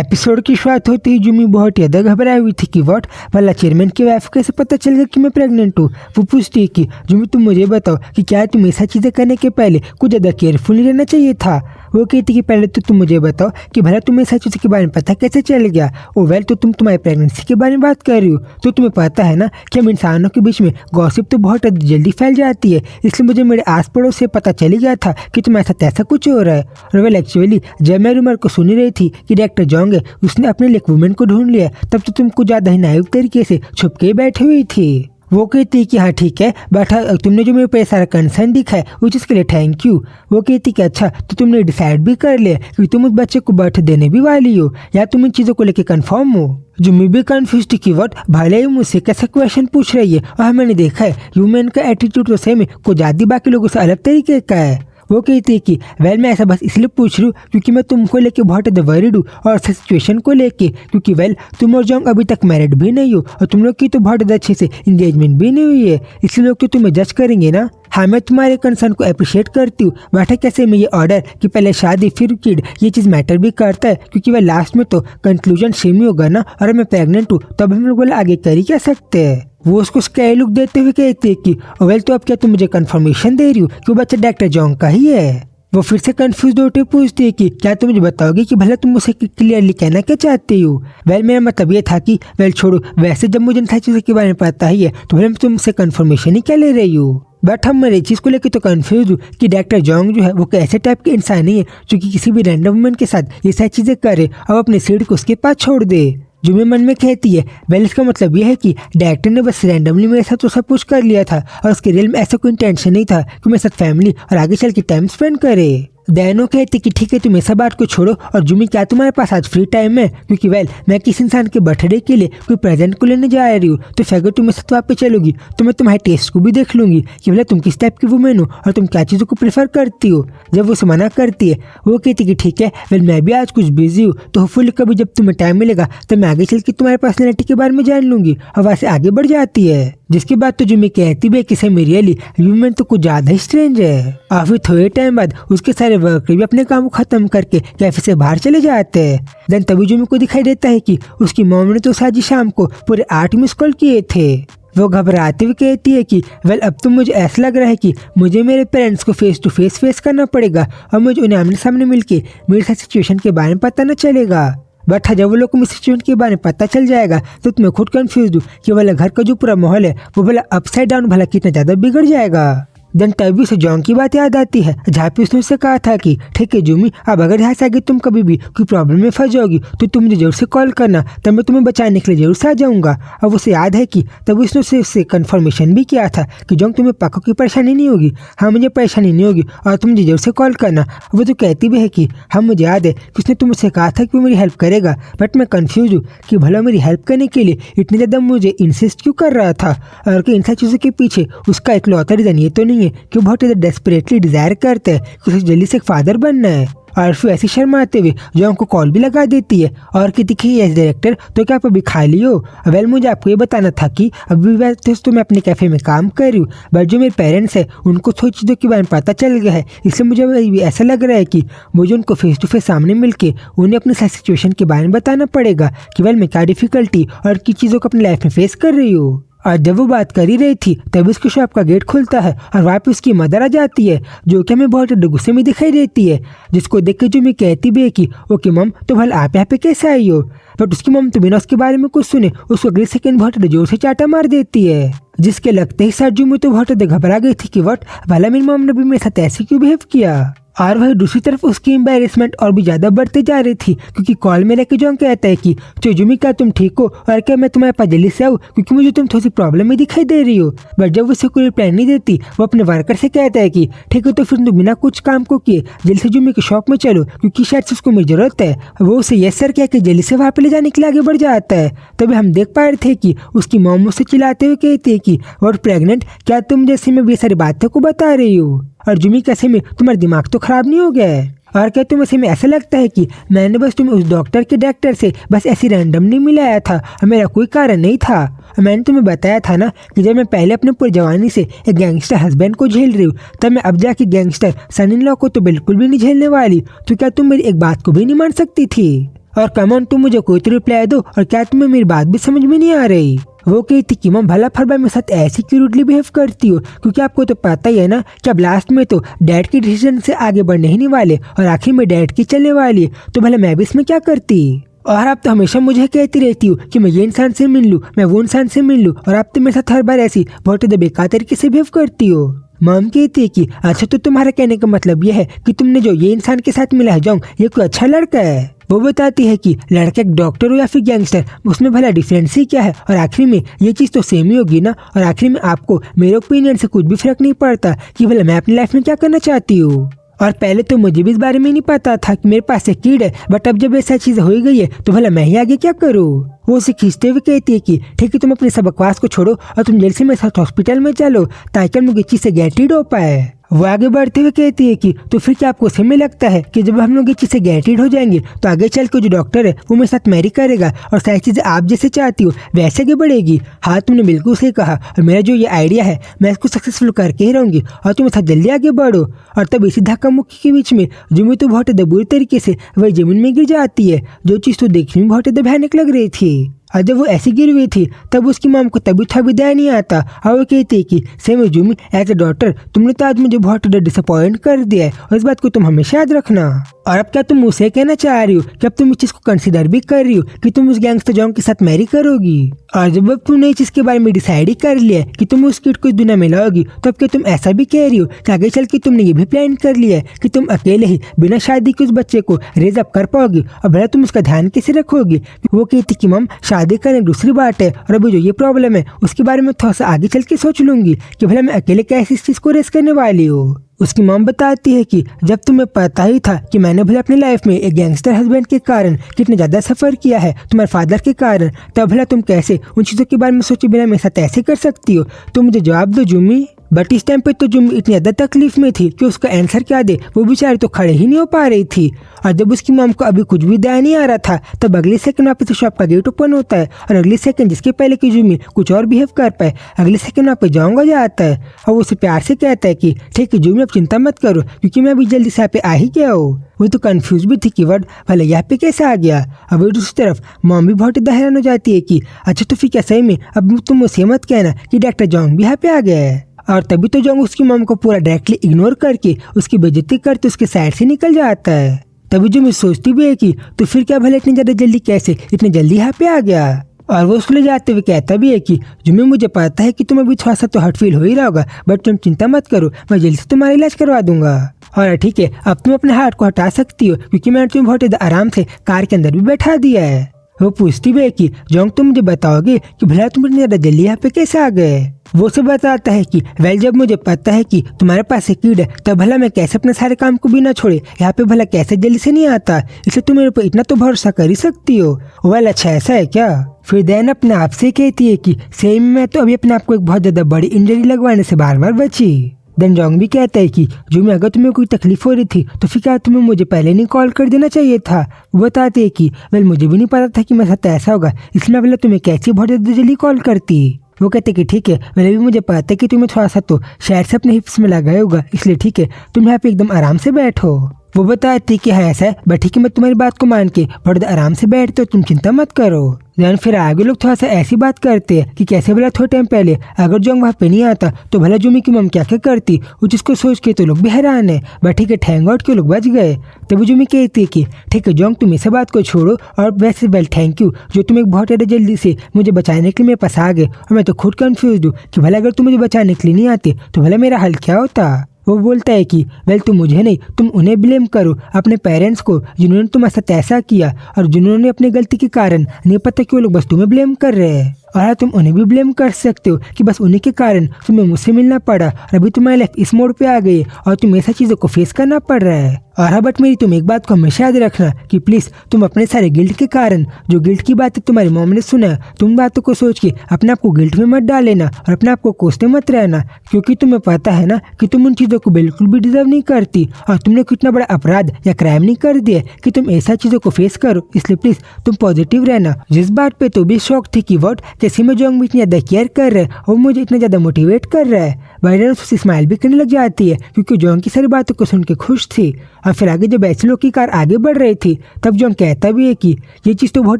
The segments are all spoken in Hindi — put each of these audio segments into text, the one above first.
एपिसोड की शुरुआत होती ही जुमी बहुत ज्यादा घबराई हुई थी कि व्हाट भला चेयरमैन की वाइफ कैसे पता चल गया कि मैं प्रेग्नेंट हूँ। वो पूछती है कि जुमी तुम मुझे बताओ कि क्या तुम ऐसा चीज़ें करने के पहले कुछ ज़्यादा केयरफुल रहना चाहिए था। वो कहती कि पहले तो तुम मुझे बताओ कि भला तुम्हें ऐसा चीज़ के बारे में पता कैसे चल गया। ओ वेल, तो तुम तुम्हारी प्रेगनेंसी के बारे में बात कर रही हो तो तुम्हें पता है ना कि हम इंसानों के बीच में गॉसिप तो बहुत जल्दी फैल जाती है, इसलिए मुझे मेरे आस पड़ोस से पता चल गया था कि तुम ऐसा तैसा कुछ हो रहा है। और वेल एक्चुअली जब मैं रूमर को सुनी रही थी कि डायरेक्टर जोंग है उसने अपने लिए एक वुमेन को ढूंढ लिया, तब तो तुम कुछ ज़्यादा ही नाइव तरीके से छुप के बैठी हुई थी। वो कहती कि हाँ ठीक है बैठा, तुमने जो मेरे पे सारा कंसर्न दिखा है उस चीज़ के लिए थैंक यू। वो कहती कि अच्छा तो तुमने डिसाइड भी कर लिया कि तुम उस बच्चे को बर्थ देने भी वाली हो या तुम इन चीज़ों को लेकर कंफर्म हो। जुम्मी भी कंफ्यूज थी कि व्हाट भले ही मुझसे कैसा क्वेश्चन पूछ रही है और मैंने देखा है ह्यूमन का एटीट्यूड तो सेम है, कुछ ज़्यादा बाकी लोगों से अलग तरीके का है। वो कहती है कि वेल मैं ऐसा बस इसलिए पूछ रही हूँ क्योंकि मैं तुमको लेके बहुत ज़्यादा वरीड हूँ और सिचुएशन को लेके, क्योंकि वेल तुम और जोंग अभी तक मैरिड भी नहीं हो और तुम लोग की तो बहुत ज़्यादा अच्छे से इंगेजमेंट भी नहीं हुई है, इसलिए लोग तो तुम्हें जज करेंगे ना। हाँ मैं तुम्हारे कंसर्न को अप्रिशिएट करती हूँ, बट कैसे में ये ऑर्डर कि पहले शादी फिर किड ये चीज़ मैटर भी करता है, क्योंकि वह लास्ट में तो कंक्लूजन सेम ही होगा ना। और मैं प्रेग्नेंट हूँ तब हम लोग बोला आगे कर ही क्या सकते हैं। वो उसको स्कैर लुक देते हुए कहते हैं कि वेल तो अब क्या तुम मुझे कंफर्मेशन दे रही हो कि वो बच्चा डायरेक्टर जोंग का ही है। वो फिर से कंफ्यूज होते पूछती है कि क्या तुम मुझे बताओगे कि भला तुम मुझसे क्लियरली कहना क्या चाहती हो। वेल मेरा मतलब ये था कि वेल छोड़ो, वैसे जब मुझे इन चीज़ों के बारे में पता ही है तो भले तुमसे कंफर्मेशन ही क्या ले रही हो। बट हम मेरी चीज़ को लेकर तो कंफ्यूज हूँ कि डायरेक्टर जोंग जो है वो कैसे टाइप के इंसान नहीं है जो कि किसी भी रैंडम वुमन के साथ ये सारी चीज़ें करे और अपने सीट को उसके पास छोड़ दे। जुम्मी मन में कहती है वेल इसका मतलब यह है कि डायरेक्टर ने बस रैंडमली मेरे साथ तो सब कुछ कर लिया था और उसके रियल में ऐसा कोई इंटेंशन नहीं था कि मेरे साथ फैमिली और आगे चल के टाइम स्पेंड करे। दैनो कहती कि ठीक है तुम ऐसा बात को छोड़ो और जुम्मी क्या तुम्हारे पास आज फ्री टाइम है, क्योंकि वेल मैं किसी इंसान के बर्थडे के लिए कोई प्रेजेंट को लेने जा रही हूँ, तो अगर तुम मेरे साथ वहाँ पे चलोगी तो मैं तुम्हारे टेस्ट को भी देख लूंगी कि भला तुम किस टाइप की वुमेन हो और तुम क्या चीज़ों को प्रेफर करती हो। जब वो उसे मना करती है वो कहती कि ठीक है वेल मैं भी आज कुछ बिजी हूँ तो होपफुली कभी जब तुम्हें टाइम मिलेगा तो मैं आगे चल के तुम्हारे पर्सनैलिटी के बारे में जान लूंगी और वहाँ से आगे बढ़ जाती है। जिसके बाद तो जुम्मी कहती भी कि सेम रियली ह्यूमन तो कुछ ज़्यादा ही स्ट्रेंज है। और फिर थोड़े टाइम बाद उसके सारे वर्कर भी अपने काम को खत्म करके कैफे से बाहर चले जाते हैं। देन तभी जुम्मी को दिखाई देता है कि उसकी मॉम ने तो साजी शाम को पूरे 8 मिस कॉल किए थे। वो घबराते हुए कहती है कि वेल अब तो मुझे ऐसा लग रहा है कि मुझे मेरे पेरेंट्स को फेस टू फेस करना पड़ेगा और मुझे उन्हें आमने सामने मिलके मेरे साथ सिचुएशन के बारे में पता न चलेगा। बट जब वो लोग को सिचुएशन के बारे में पता चल जाएगा तो तुम्हें खुद कंफ्यूज हूँ कि भला घर का जो पूरा माहौल है वो भला अपसाइड डाउन भला कितना ज़्यादा बिगड़ जाएगा। देन तभी से जोंग की बात याद आती है जहाँ पे उसने उससे कहा था कि ठीक है जुम्मी अब अगर यहाँ से आगे तुम कभी भी कोई प्रॉब्लम में फंस जाओगी तो तुम मुझे जरूर से कॉल करना, तब मैं तुम्हें बचाने के लिए जरूर से आ जाऊँगा। अब उसे याद है कि तब उसने उससे कन्फर्मेशन भी किया था कि जोंग तुम्हें पक्का कोई परेशानी नहीं होगी, हाँ मुझे परेशानी नहीं होगी और तुम मुझे जरूर से कॉल करना। वो तो कहती भी है कि हाँ मुझे याद है कि उसने तुमसे कहा था कि वो मेरी हेल्प करेगा, बट मैं कन्फ्यूज हूँ कि भला मेरी हेल्प करने के लिए इतनी ज़्यादा मुझे इंसिस्ट क्यों कर रहा था और कि इन सारी चीज़ों के पीछे उसका इकलौता रीज़न ये तो नहीं है कि बहुत ज़्यादा डेस्परेटली डिजायर करते हैं कि उसे जल्दी से एक फादर बनना है। और फिर ऐसे शर्माते हुए जोंग को कॉल भी लगा देती है और कहती कि यस डायरेक्टर तो क्या आप अभी खा लियो। वेल मुझे आपको ये बताना था कि अभी वैसे तो मैं अपने कैफे में काम कर रही हूँ, बट जो मेरे पेरेंट्स हैं उनको थोड़ी चीज़ों के बारे में पता चल गया है, इसलिए मुझे ऐसा लग रहा है कि मुझे उनको फेस टू फेस सामने मिलके उन्हें अपनी सिचुएशन के बारे में बताना पड़ेगा कि वेल मैं क्या डिफिकल्टी और किस चीज़ों को अपनी लाइफ में फेस कर रही हूँ। और जब वो बात कर ही रही थी तभी उसके शॉप का गेट खुलता है और वहाँ पे उसकी मदर आ जाती है जो कि हमें बहुत गुस्से में दिखाई देती है, जिसको देख के जो मैं कहती भी है कि ओके मम तो भला आप यहाँ पे कैसे आई हो। बट उसकी मम तो बिना उसके बारे में कुछ सुने उसको अगले सेकंड बहुत जोर से चाटा मार देती है, जिसके लगते ही सर्जू में तो बहुत घबरा गई थी कि वट भला मेरी मम ने भी मेरे साथ ऐसे क्यों बिहेव किया। और वही दूसरी तरफ उसकी एम्बैरेसमेंट और भी ज़्यादा बढ़ते जा रही थी क्योंकि कॉल में लेके जोंग कहता है कि जुम्मी क्या तुम ठीक हो और क्या मैं तुम्हारे पास जल्दी से आऊँ क्योंकि मुझे तुम थोड़ी सी प्रॉब्लम में दिखाई दे रही हो। बट जब उसे कोई प्लान नहीं देती वो अपने वर्कर से कहता है कि ठीक है तो फिर तुम बिना कुछ काम को किए जल्दी से जुम्मी की शॉप में चलो क्योंकि शायद से उसको मेरी जरूरत है। वो उसे यस सर कह के जल्दी से वहाँ पे ले जाने के लिए आगे बढ़ जाता है। तभी हम देख पा रहे थे कि उसकी मॉम उसे चिल्लाते हुए कहती है कि और प्रेग्नेंट क्या तुम जैसे मैं ये सारी बातों को बता रही हो और जुम्मी कैसे में तुम्हारा दिमाग तो खराब नहीं हो गया है। और क्या तुम्हें ऐसे में ऐसा लगता है कि मैंने बस तुम्हें उस डॉक्टर के डायरेक्टर से बस ऐसी रैंडमली मिलाया था और मेरा कोई कारण नहीं था। मैंने तुम्हें बताया था ना कि जब मैं पहले अपने पूरी जवानी से एक गैंगस्टर हस्बैंड को झेल रही हूँ तब मैं अब जाके गैंगस्टर सन इन लॉ को तो बिल्कुल भी नहीं झेलने वाली, तो क्या तुम मेरी एक बात को भी नहीं मान सकती थी। और कमन तुम मुझे कोई तो रिप्लाई दो, और क्या तुम्हें मेरी बात भी समझ में नहीं आ रही? वो कहती कि मम भला फरबा मेरे साथ ऐसी क्यों रूडली बिहेव करती हो, क्योंकि आपको तो पता ही है ना कि अब लास्ट में तो डैड के डिसीजन से आगे बढ़ने ही नहीं वाले और आखिर में डैड की चलने वाली है, तो भला मैं भी इसमें क्या करती? और आप तो हमेशा मुझे कहती रहती हो कि मैं ये इंसान से मिल लूँ, मैं वो इंसान से मिल लूँ, और आप तो मेरे साथ हर बार ऐसी बहुत बेकार तरीके से बिहेव करती हो। मॉम कहती है कि अच्छा तो तुम्हारा कहने का मतलब यह है कि तुमने जो ये इंसान के साथ मिला है जोंग, ये कोई अच्छा लड़का है। वो बताती है कि लड़का एक डॉक्टर हो या फिर गैंगस्टर, उसमें भला डिफरेंस ही क्या है, और आखिर में ये चीज़ तो सेम ही होगी ना। और आखिर में आपको मेरे ओपिनियन से कुछ भी फर्क नहीं पड़ता कि भला मैं अपनी लाइफ में क्या करना चाहती हूँ। और पहले तो मुझे भी इस बारे में नहीं पता था कि मेरे पास एक किड है, बट अब जब ऐसा चीज हो गई है तो भला मैं ही आगे क्या करूँ। वो उसे खींचते हुए कहती है कि ठीक है तुम अपनी सब बकवास को छोड़ो और तुम जल्द से मेरे साथ हॉस्पिटल में चलो ताकि हम लोग इस चीज से गेट रीड हो पाए। वो आगे बढ़ते हुए कहती है कि तो फिर क्या आपको सही में लगता है कि जब हम लोग ये चीज़ से गेट रीड हो जाएंगे तो आगे चल के जो डॉक्टर है वो मेरे साथ मैरी करेगा और सारी चीज़ें आप जैसे चाहती हो वैसे आगे बढ़ेगी? हाँ तुमने बिल्कुल सही कहा, और मेरा जो ये आइडिया है मैं इसको सक्सेसफुल करके ही रहूंगी और तुम साथ जल्दी आगे बढ़ो। और तब इसी धक्का मुक्की के बीच में जुमी तो बहुत बुरी तरीके से वही जमीन में गिर जाती है, जो चीज़ तो देखने में बहुत भयानक लग रही थी। और जब वो ऐसी गिरी हुई थी तब उसकी मॉम को तभी था विदाई नहीं आता, और वो कहती है कि same Jumi as a daughter तुमने तो आज मुझे बहुत डिसअपॉइंट कर दिया है और इस बात को तुम हमेशा याद रखना। और अब क्या तुम मुझसे कहना चाह रही हो कि अब तुम इस चीज को कंसिडर भी कर रही हो कि तुम उस गैंगस्टर जॉन के साथ मैरी करोगी? और जब अब तुमने इस चीज के बारे में डिसाइड ही कर लिया कि तुम उस किड को इस दुनिया में लाओगी, तो अब क्या तुम ऐसा भी कह रही हो कि आगे चल के तुमने ये भी प्लान कर लिया है कि तुम अकेले ही बिना शादी के उस बच्चे को रेज अप कर पाओगी और भला तुम उसका ध्यान कैसे रखोगी? वो कहती कि मम शादी करने दूसरी बात है, और अभी जो ये प्रॉब्लम है उसके बारे में थोड़ा सा आगे चल के सोच लूंगी कि भला मैं अकेले कैसे इस चीज को रेस करने वाली हूँ। उसकी मॉम बताती है कि जब तुम्हें पता ही था कि मैंने भला अपनी लाइफ में एक गैंगस्टर हस्बैंड के कारण कितने ज्यादा सफर किया है तुम्हारे फादर के कारण, तब भला तुम कैसे उन चीजों के बारे में सोचे बिना मेरे साथ ऐसे कर सकती हो? तुम मुझे जवाब दो जुमी। बट इस टाइम पे तो जुमी इतनी ज्यादा तकलीफ में थी कि उसका आंसर क्या दे, वो बेचारी तो खड़े ही नहीं हो पा रही थी। और जब उसकी मॉम को अभी कुछ भी दया नहीं आ रहा था तब अगले सेकंड वापस शॉप का गेट ओपन होता है, और अगले सेकंड जिसके पहले की जुमी कुछ और बिहेव कर पाए अगले सेकंड वहाँ पे जाऊंगा जाता है, और वो उसे प्यार से कहता है कि ठीक है जुमी अब चिंता मत करो क्योंकि मैं अभी जल्दी से यहाँ पे आ ही गया हूँ। वो तो कंफ्यूज भी थी कि वर्ड भले यहाँ पे कैसे आ गया। अब दूसरी तरफ मॉम भी बहुत हैरान हो जाती है कि अच्छा तो फिर क्या सही में अब तुम मुझसे मत कहना कि डॉक्टर जॉन्ग भी यहाँ पे आ गया है। और तभी तो जोंग उसकी मॉम को पूरा डायरेक्टली इग्नोर करके उसकी बेइज्जती करते उसके साइड से निकल जाता है। तभी जो मैं सोचती भी है कि तो फिर क्या भले इतनी ज्यादा जल्दी कैसे इतने जल्दी यहाँ पे आ गया। और वो उसको ले जाते हुए कहता भी है कि जुम्मे मुझे पता है कि तुम्हें भी थोड़ा सा तो हर्ट फील हो ही रहा होगा, बट तुम चिंता मत करो, मैं जल्दी से तुम्हारा इलाज करवा दूंगा। और ठीक है अब तुम अपने हार्ट को हटा सकती हो क्योंकि मैंने तुम्हें बहुत आराम से कार के अंदर भी बैठा दिया है। वो पूछती भी है कि जोंग तुम मुझे बताओगे कि भला तुम इतनी ज्यादा जल्दी यहाँ पे कैसे आ गए? वो से बताता है कि वेल जब मुझे पता है कि तुम्हारे पास एक किड है तब भला मैं कैसे अपने सारे काम को बिना छोड़े यहाँ पे भला कैसे जल्दी से नहीं आता, इसलिए तुम मेरे ऊपर इतना तो भरोसा कर ही सकती हो। वेल अच्छा ऐसा है क्या? फिर दैन अपने आप से कहती है कि सेम मैं तो अभी अपने आप को एक बहुत ज्यादा बड़ी इंजरी लगवाने से बार बार बची। देन जोंग भी कहता है कि जुमी अगर तुम्हें कोई तकलीफ हो रही थी तो फिर क्या तुम्हें मुझे पहले नहीं कॉल कर देना चाहिए था? वो बताते है कि वेल मुझे भी नहीं पता था कि मेरे साथ ऐसा होगा, इसलिए मैं बोला तुम्हें कैसे बहुत जल्दी कॉल करती। वो कहते कि ठीक है मैंने भी मुझे पता है कि तुम्हें थोड़ा सा तो शायद से अपने हिप्स में लगा होगा, इसलिए ठीक है तुम यहाँ पे एकदम आराम से बैठो। वो बताती कि हाँ ऐसा है, बट ठीक है मैं तुम्हारी बात को मान के बहुत आराम से बैठते हो, तुम चिंता मत करो। देन फिर आगे लोग थोड़ा सा ऐसी बात करते हैं कि कैसे भला थोड़े टाइम पहले अगर जोंग वहाँ पे नहीं आता तो भला जुमी की मम क्या क्या करती, वो जिसको सोच के तो लोग भी हैरान है। बट ठीक है थैंक गॉड के लोग बच गए। तभी जुमी कहती है कि ठीक है जोंग तुम इस बात को छोड़ो, और वैसे वेल थैंक यू जो तुम एक बहुत ज़्यादा जल्दी से मुझे बचाने के लिए मेरे पास आ गए, और मैं तो खुद कन्फ्यूज हूँ कि भला अगर तुम मुझे बचाने के लिए नहीं आते तो भला मेरा हल क्या होता। वो बोलता है कि वेल तुम मुझे नहीं तुम उन्हें ब्लेम करो, अपने पेरेंट्स को जिन्होंने तुम्हारे साथ ऐसा किया और जिन्होंने अपनी गलती के कारण नहीं पता कि वो लोग बस तुम्हें ब्लेम कर रहे हैं। और हाँ तुम उन्हें भी ब्लेम कर सकते हो कि बस उन्हीं के कारण तुम्हें मुझसे मिलना पड़ा और अभी तुम्हारी लाइफ इस मोड़ पे आ गई और तुम्हें ऐसा चीज़ों को फेस करना पड़ रहा है। और हाँ बट मेरी तुम एक बात को हमेशा याद रखना कि प्लीज़ तुम अपने सारे गिल्ट के कारण जो गिल्ट की बातें तुम्हारी मॉम ने सुना तुम बातों को सोच के अपने आप को गिल्ट में मत डाल लेना और अपने आप को कोसते मत रहना, क्योंकि तुम्हें पता है ना कि तुम उन चीज़ों को बिल्कुल भी डिजर्व नहीं करती और तुमने कितना बड़ा अपराध या क्राइम नहीं कर दिया कि तुम ऐसा चीज़ों को फेस करो। इसलिए प्लीज़ तुम पॉजिटिव रहना। जिस बात पे तो भी शौक थी कि वॉट जैसे में जोंग भी इतनी ज़्यादा केयर कर रहा है और मुझे इतना ज़्यादा मोटिवेट कर रहा है, बाइडन उससे स्माइल भी करने लग जाती है क्योंकि जोंग की सारी बातों को सुन के खुश थी। और फिर आगे जब ऐसे लोग की कार आगे बढ़ रही थी तब जॉन कहता भी है कि ये चीज़ तो बहुत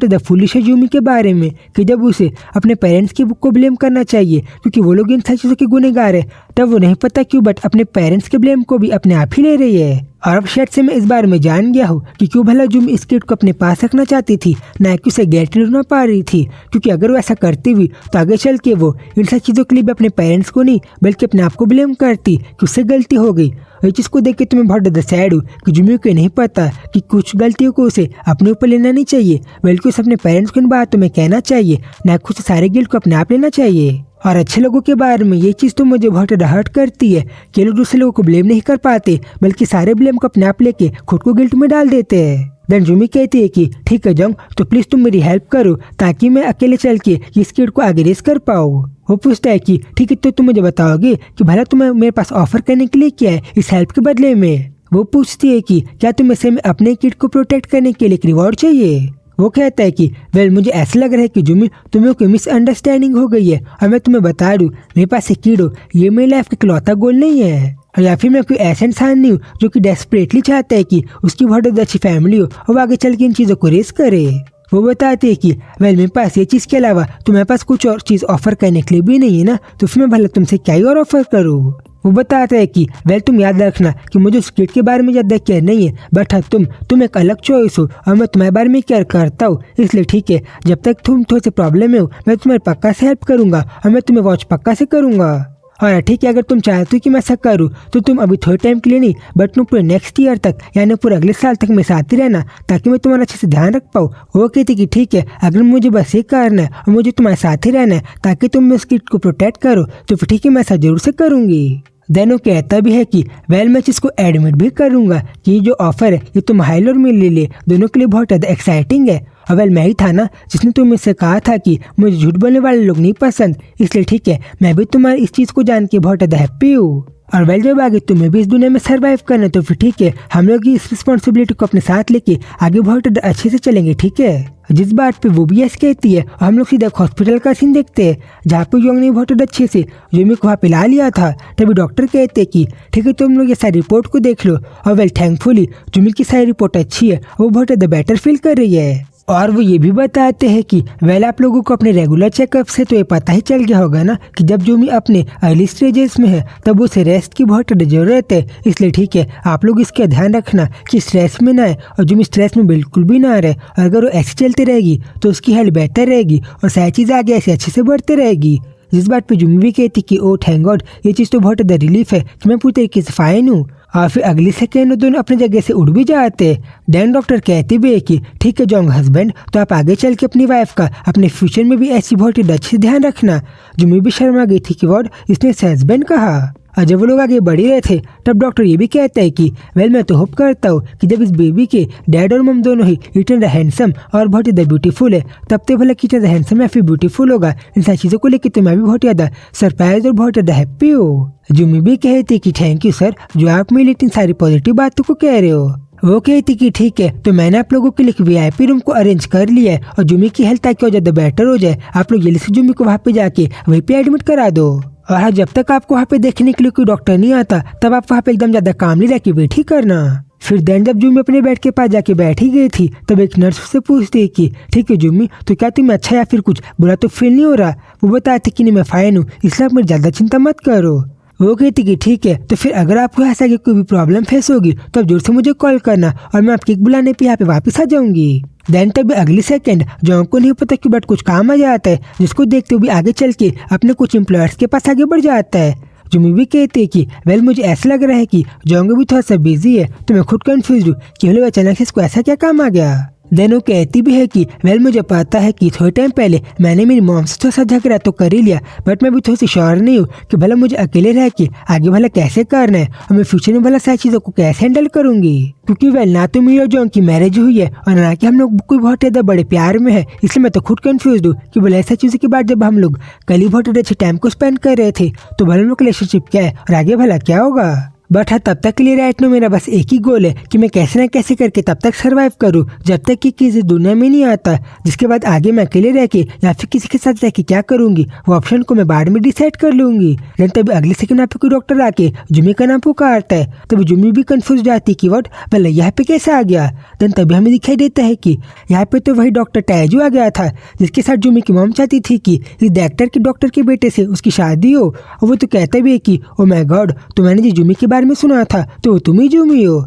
ज़्यादा फुलिश है यूमी के बारे में, कि जब उसे अपने पेरेंट्स के को ब्लेम करना चाहिए क्योंकि वो लोग इन सारी चीज़ों के गुनहगार है, तब वो नहीं पता क्यों बट अपने पेरेंट्स के ब्लेम को भी अपने आप ही ले रही है। और अब शायद से मैं इस बारे में जान गया हूँ कि क्यों भला यूमी इस किड को अपने पास रखना चाहती थी, ना कि उसे गेट rid ना पा रही थी, क्योंकि अगर वो ऐसा करती हुई तो आगे चल के वो इन सब चीज़ों के लिए भी अपने पेरेंट्स को नहीं बल्कि अपने आप को ब्लेम करती कि उससे गलती हो गई। और इस चीज़ को देख के तुम्हें बहुत ज़्यादा सैड हूँ कि यूमी को नहीं पता कि कुछ गलतियों को उसे अपने ऊपर लेना नहीं चाहिए बल्कि उसे अपने पेरेंट्स को इन बातों में कहना चाहिए, ना खुद सारे गिल्ट को अपने आप लेना चाहिए। और अच्छे लोगों के बारे में ये चीज़ तो मुझे बहुत हर्ट करती है कि लोग दूसरे लोगों को ब्लेम नहीं कर पाते बल्कि सारे ब्लेम को अपने आप लेके खुद को गिल्ट में डाल देते हैं। देन यूमी कहती है कि ठीक है जंग, तो प्लीज़ तुम मेरी हेल्प करो ताकि मैं अकेले चल के इस किड को आगे रेस कर पाऊँ। वो पूछता है कि ठीक है, तो तुम मुझे बताओगे कि भला तुम्हें मेरे पास ऑफर करने के लिए क्या है इस हेल्प के बदले में। वो पूछती है कि क्या तुम्हें से अपने किड को प्रोटेक्ट करने के लिए एक रिवॉर्ड चाहिए। वो कहता है कि वेल मुझे ऐसा लग रहा है कि यूमी तुम्हें कोई मिसअंडरस्टैंडिंग हो गई है और मैं तुम्हें बता दूँ मेरे पास एक किड हो ये मेरी लाइफ का इकलौता गोल नहीं है, और या फिर मैं कोई ऐसा इंसान नहीं हूँ जो कि डेस्परेटली चाहता है कि उसकी बहुत अच्छी फैमिली हो और वो आगे चल के इन चीज़ों को रेस करे। वो बताते हैं कि वेल मेरे पास ये चीज़ के अलावा तुम्हारे पास कुछ और चीज़ ऑफर करने के लिए भी नहीं है ना, तो फिर मैं भला तुमसे क्या ही और ऑफर करूँ। वो बताता है कि वेल तुम याद रखना कि मुझे उस किड के बारे में ज़्यादा केयर नहीं है, बट हाँ तुम एक अलग चॉइस हो और मैं तुम्हारे बारे में केयर करता हूँ, इसलिए ठीक है जब तक तुम थोड़े से प्रॉब्लम में हो मैं तुम्हारे पक्का से हेल्प करूँगा और मैं तुम्हें वॉच पक्का से करूँगा। और ठीक है, अगर तुम चाहते हो कि मैं ऐसा करूँ तो तुम अभी थोड़े टाइम के लिए नहीं बट तुम पूरे नेक्स्ट ईयर तक यानी पूरे अगले साल तक मेरे साथ ही रहना ताकि मैं तुम्हारा अच्छे से ध्यान रख पाऊँ। वो कहती कि ठीक है, अगर मुझे बस ये करना है और मुझे तुम्हारे साथ ही रहना है ताकि तुम उस किड को प्रोटेक्ट करो तो फिर ठीक है मैं ऐसा जरूर से करूँगी। देन वो कहता भी है कि वेल मैं इसको एडमिट भी करूँगा कि ये जो ऑफर है ये तुम हाइल और मेरे लिए दोनों के लिए बहुत ज़्यादा एक्साइटिंग है। और वेल मैं ही था ना जिसने तुम मुझसे कहा था कि मुझे झूठ बोलने वाले लोग नहीं पसंद, इसलिए ठीक है मैं भी तुम्हारी इस चीज़ को जान के बहुत ज़्यादा हैप्पी हूँ। और वेल जब आगे तुम्हें भी इस दुनिया में सर्वाइव करना तो फिर ठीक है हम लोग इस रिस्पॉन्सिबिलिटी को अपने साथ लेके आगे बहुत अच्छे से चलेंगे, ठीक है। जिस बात पे वो भी ऐसे कहती है और हम लोग सीधा हॉस्पिटल का सीन देखते हैं जहाँ पे योंग ने बहुत अच्छे से यूमी को वहाँ पे ला लिया था। तभी डॉक्टर कहते हैं कि ठीक है तुम लोग ये सारी रिपोर्ट को देख लो, और वेल थैंकफुली यूमी की सारी रिपोर्ट अच्छी है, वो बहुत ज़्यादा बेटर फील कर रही है। और वो ये भी बताते हैं कि वेल आप लोगों को अपने रेगुलर चेकअप से तो ये पता ही चल गया होगा ना कि जब यूमी अपने अर्ली स्टेजेस में है तब उसे रेस्ट की बहुत ज़रूरत है, इसलिए ठीक है आप लोग इसका ध्यान रखना कि स्ट्रेस में ना आए और यूमी स्ट्रेस में बिल्कुल भी ना रहे, और अगर वो ऐसे चलती रहेगी तो उसकी हेल्थ बेहतर रहेगी और सारी चीज़ आगे ऐसे अच्छे से बढ़ती रहेगी। जिस बात पे यूमी भी कहती कि ओ थैंक गॉड ये चीज़ तो बहुत ज़्यादा रिलीफ है कि मैं पूरी तरीके से फाइन हूँ। और फिर अगली सेकेंड दोनों अपनी जगह से उड़ भी जाते। देन डॉक्टर कहते भी है कि ठीक है जोंग हस्बैंड, तो आप आगे चल के अपनी वाइफ का अपने फ्यूचर में भी ऐसी बहुत ही अच्छी ध्यान रखना। यूमी भी शर्मा गई थी कि वॉट इसने हस्बैंड कहा। और जब वो लोग आगे बढ़ ही रहे थे तब डॉक्टर ये भी कहता है कि वेल मैं तो होप करता हूँ कि जब इस बेबी के डैड और मम दोनों ही इतना हैंडसम और बहुत ज़्यादा ब्यूटीफुल है तब तो भला कितना हैंडसम या फिर ब्यूटीफुल होगा। इन सारी चीज़ों को लेकर तो मैं भी बहुत ज़्यादा सरप्राइज और बहुत ज़्यादा हैप्पी हूँ। यूमी भी कहती कि थैंक यू सर जो आप मेरी इतनी सारी पॉजिटिव बातों को कह रहे हो। वो कहती कि ठीक है तो मैंने आप लोगों के लिए VIP रूम को अरेंज कर लिया है और यूमी की हेल्थ ताकि और ज़्यादा बेटर हो जाए आप लोग जल्दी से यूमी को वहाँ पे जाके वहीं पे एडमिट करा दो। और हाँ जब तक आपको वहाँ पे देखने के लिए कोई डॉक्टर नहीं आता तब आप वहाँ पे एकदम ज़्यादा कामली रह के बैठी करना। फिर देन जब यूमी अपने बेड के पास जाके बैठी गई थी तब एक नर्स से पूछती है कि ठीक है यूमी तो क्या तुम्हें अच्छा या फिर कुछ बुरा तो फील नहीं हो रहा। वो बताते कि नहीं मैं फाइन हूँ इसलिए आप मेरी ज़्यादा चिंता मत करो। वो कहती कि ठीक है तो फिर अगर आपको ऐसा कि कोई भी प्रॉब्लम फेस होगी तो आप जोर से मुझे कॉल करना और मैं आपके बुलाने पे यहाँ पे वापस आ जाऊंगी। देन तभी अगली सेकंड जोंग को नहीं पता कि बट कुछ काम आ जाता है जिसको देखते हुए आगे चल के अपने कुछ एम्प्लॉयर्स के पास आगे बढ़ जाता है। यूमी भी कहते हैं कि वेल मुझे ऐसा लग रहा है कि जोंग भी थोड़ा सा बिजी है तो मैं खुद कंफ्यूज हूँ कि वेल अचानक से इसको ऐसा क्या काम आ गया। देन वो कहती भी है कि वेल मुझे पता है कि थोड़े टाइम पहले मैंने मेरी मॉम से थोड़ा सा झगड़ा तो कर ही लिया बट मैं भी थोड़ी सी श्योर नहीं हूँ कि भला मुझे अकेले रह के आगे भला कैसे करना है और मैं फ्यूचर में भला सारी चीज़ों को कैसे हैंडल करूंगी। क्योंकि वेल ना तो मेरी और जोंग की मैरिज हुई है और ना कि हम लोग कोई बहुत ज़्यादा बड़े प्यार में है, इसलिए मैं तो खुद कंफ्यूज हूँ कि भला ऐसा चीज़ों के बाद जब हम लोग कल ही बहुत अच्छे टाइम को स्पेंड कर रहे थे तो भला हम लोग रिलेशनशिप क्या है और आगे भला क्या होगा। बट हाँ, तब तक के लिए राइट नो मेरा बस एक ही गोल है कि मैं कैसे ना कैसे करके तब तक सर्वाइव करूँ जब तक कि किसी दुनिया में नहीं आता, जिसके बाद आगे मैं अकेले रह के या फिर किसी के साथ रह के क्या करूंगी वो ऑप्शन को मैं बाद में डिसाइड कर लूंगी। देन तभी अगले सेकंड यहाँ पे कोई डॉक्टर आके जुमी का नाम पुकारता है। तभी जुमी भी कंफ्यूज जाती कि व्हाट, पहले यहाँ पे कैसे आ गया। देन तभी हमें दिखाई देता है कि यहाँ पे तो वही डॉक्टर टैजू आ गया था जिसके साथ जुमी की मॉम चाहती थी कि इस डॉक्टर के डॉक्टर के बेटे से उसकी शादी हो। और वो तो कहता भी है कि ओ माय गॉड, तो मैंने जो जुमी के बारे में सुना था तो तुम ही जुमी हो।